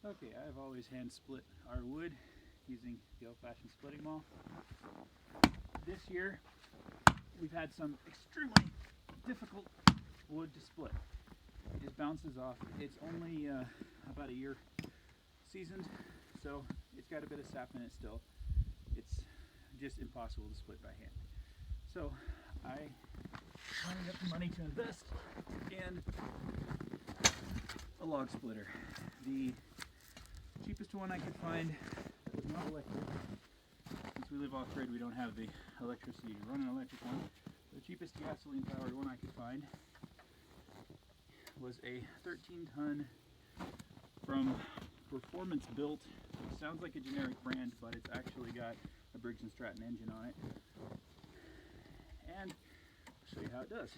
Okay, I've always hand split our wood using the old-fashioned splitting maul. This year, we've had some extremely difficult wood to split. It just bounces off. It's only about a year seasoned, so it's got a bit of sap in it still. It's just impossible to split by hand. So I rounded up the money to invest in a log splitter. The cheapest one I could find that was not electric. Since we live off-grid, we don't have the electricity to run an electric one. The cheapest gasoline-powered one I could find was a 13-ton from Performance Built. It sounds like a generic brand, but it's actually got a Briggs & Stratton engine on it. And I'll show you how it does.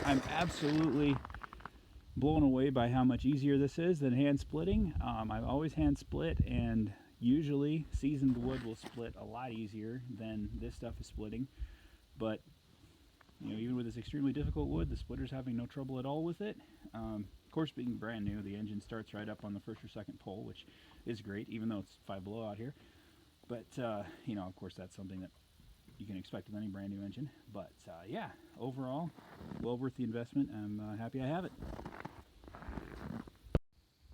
I'm absolutely blown away by how much easier this is than hand splitting. I've always hand split, and usually seasoned wood will split a lot easier than this stuff is splitting. But you know, even with this extremely difficult wood, the splitter's having no trouble at all with it. Of course, being brand new, the engine starts right up on the first or second pull, which is great, even though it's 5 below out here. But you know, of course, that's something that you can expect with any brand new engine. But yeah, overall, well worth the investment. I'm happy I have it.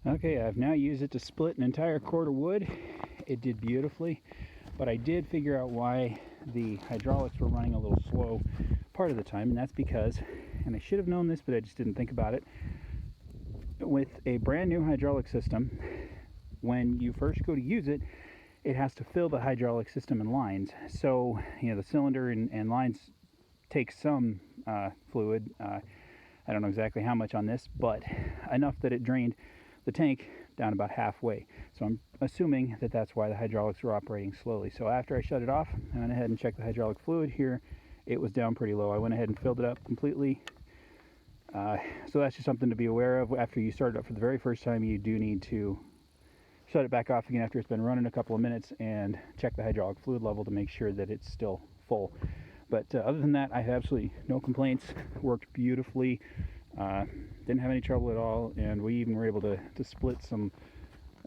Okay, I've now used it to split an entire cord of wood. It did beautifully, but I did figure out why the hydraulics were running a little slow part of the time, and that's because, and I should have known this, but I just didn't think about it, with a brand new hydraulic system, when you first go to use it, it has to fill the hydraulic system in lines. So, you know, the cylinder and lines take some fluid. I don't know exactly how much on this, but enough that it drained the tank down about halfway. So I'm assuming that that's why the hydraulics were operating slowly. So after I shut it off, I went ahead and checked the hydraulic fluid here. It was down pretty low. I went ahead and filled it up completely. So that's just something to be aware of. After you start it up for the very first time, you do need to shut it back off again after it's been running a couple of minutes and check the hydraulic fluid level to make sure that it's still full. But other than that, I have absolutely no complaints. Worked beautifully. Didn't have any trouble at all, and we even were able to split some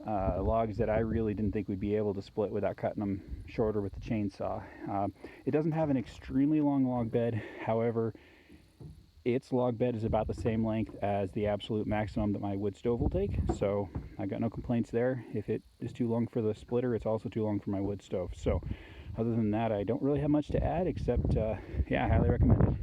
logs that I really didn't think we'd be able to split without cutting them shorter with the chainsaw. It doesn't have an extremely long log bed. However, its log bed is about the same length as the absolute maximum that my wood stove will take, so I got no complaints there. If it is too long for the splitter, it's also too long for my wood stove. So other than that, I don't really have much to add, except yeah, I highly recommend it.